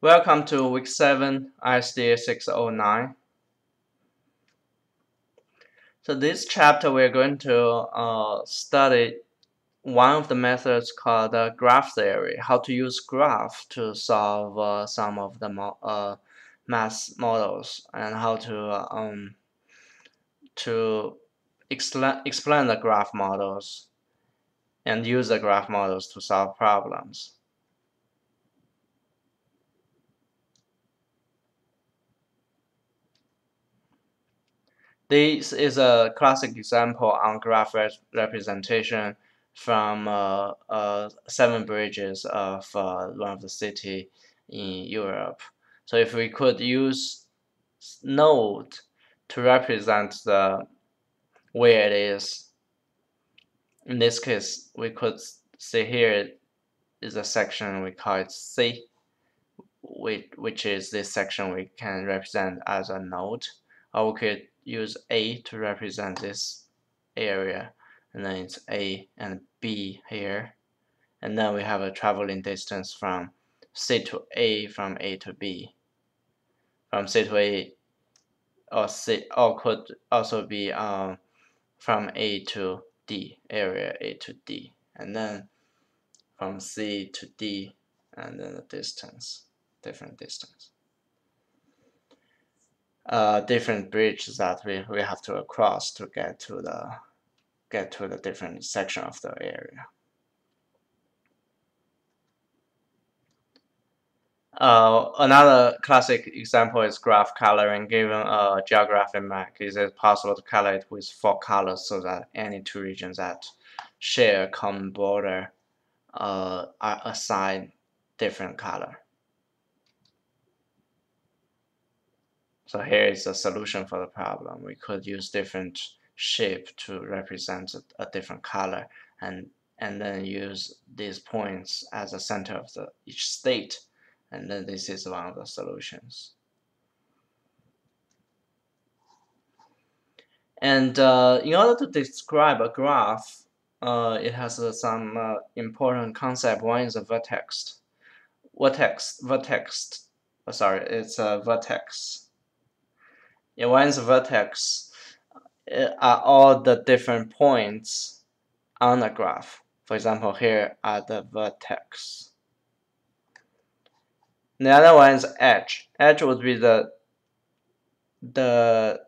Welcome to week 7, ISD 609. So this chapter we're going to study one of the methods called graph theory, how to use graph to solve some of the math models, and how to explain the graph models and use the graph models to solve problems. This is a classic example on graph representation from 7 bridges of one of the city in Europe. So if we could use node to represent where it is, in this case, we could see here is a section we call it C, which is this section we can represent as a node, or we could use A to represent this area, and then it's A and B here, and then we have a traveling distance from C to A, from A to B, from C to A, or could also be from A to D, area A to D, and then from C to D, and then the distance, different distance. Different bridges that we have to cross to get to the different section of the area. Another classic example is graph coloring. Given a geographic map, is it possible to color it with 4 colors so that any 2 regions that share a common border are assigned different color? So here is a solution for the problem. We could use different shape to represent a different color, and then use these points as a center of each state, and then this is one of the solutions. And in order to describe a graph, it has some important concept. One is a vertex. Sorry, it's a vertex. Yeah, one is a vertex. Are all the different points on the graph. For example, here are the vertex. The other one is edge. Edge would be the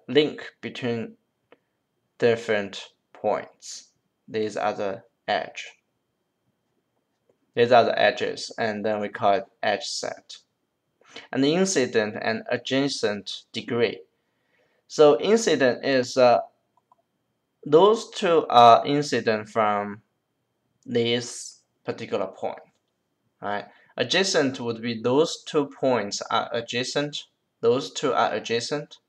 link between different points. These are the edge. These are the edges, and then we call it edge set. And the incident and adjacent degree. So incident is those two are incident from this particular point, right? Adjacent would be those 2 points are adjacent. Those 2 are adjacent.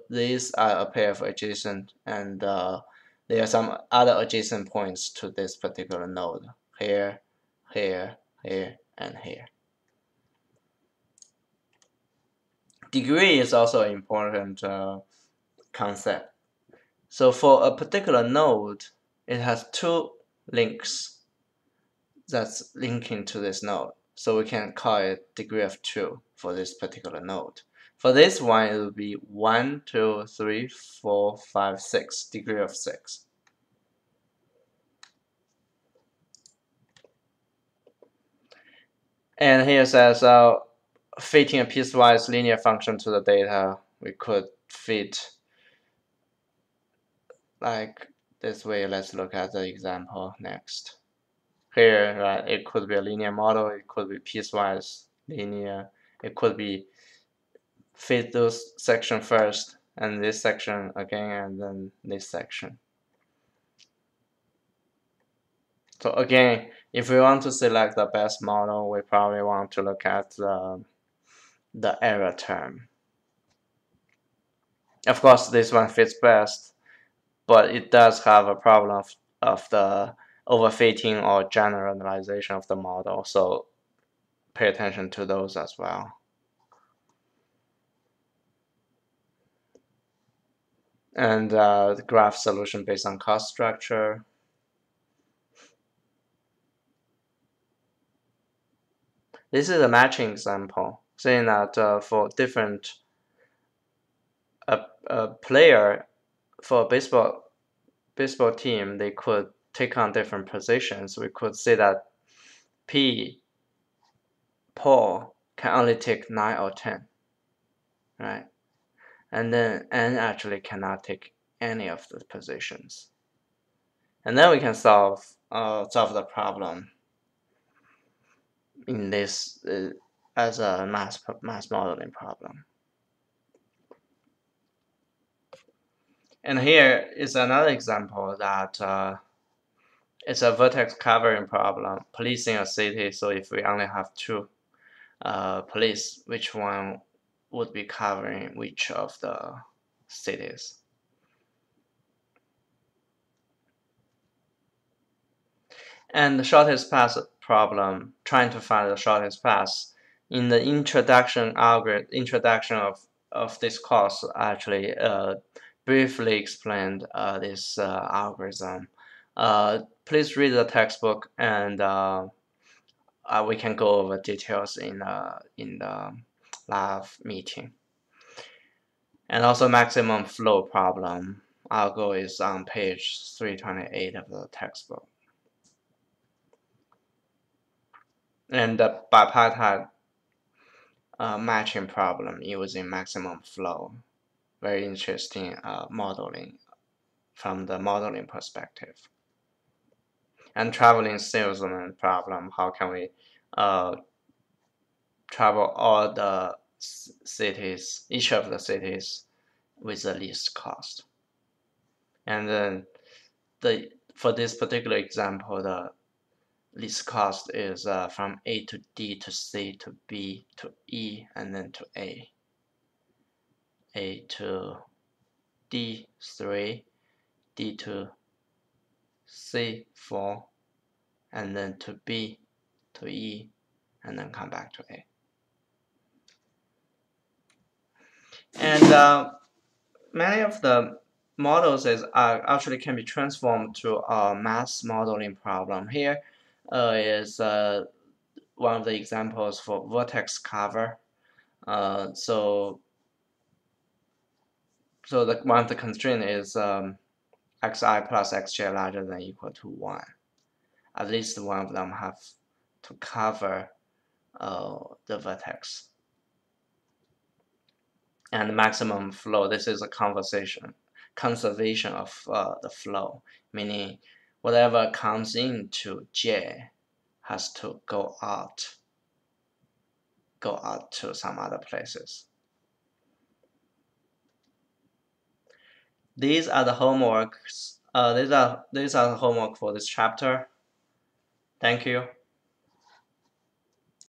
These are a pair of adjacent, and there are some other adjacent points to this particular node. Here, here, here, and here. Degree is also an important concept. So for a particular node, it has 2 links that's linking to this node. So we can call it degree of 2 for this particular node. For this one, it will be 1, 2, 3, 4, 5, 6, degree of 6. And here it says fitting a piecewise linear function to the data. We could fit like this way. Let's look at the example next. Here, right, it could be a linear model, it could be piecewise linear, it could be fit this section first, and this section again, and then this section. So again, if we want to select the best model, we probably want to look at the error term. Of course, this one fits best, but it does have a problem of the overfitting or generalization of the model, so pay attention to those as well. And the graph solution based on cost structure. This is a matching example, saying that for different player for a baseball team, they could take on different positions. We could say that Paul can only take 9 or 10, right? And then N actually cannot take any of the positions. And then we can solve the problem in this as a mass modeling problem. And here is another example that it's a vertex covering problem, policing a city. So if we only have two police, which one would be covering which of the cities? And the shortest path problem, trying to find the shortest path. In the introduction of this course, actually briefly explained this algorithm. Please read the textbook, and we can go over details in the live meeting. And also maximum flow problem. Algo is on page 328 of the textbook. And the bipartite matching problem using maximum flow. Very interesting modeling from the modeling perspective. And traveling salesman problem. How can we travel all the cities, each of the cities, with the least cost? And then for this particular example, the least cost is from A to D to C to B to E and then to A. A to D 3, D to C 4, and then to B to E, and then come back to A. And many of the models actually can be transformed to a mass modeling problem. Here is one of the examples for vertex cover. So one of the constraint is xi plus xj larger than or equal to 1. At least one of them have to cover the vertex. And maximum flow, this is a conservation of the flow, meaning whatever comes into J has to go out to some other places. These are the homeworks. These are the homework for this chapter. Thank you.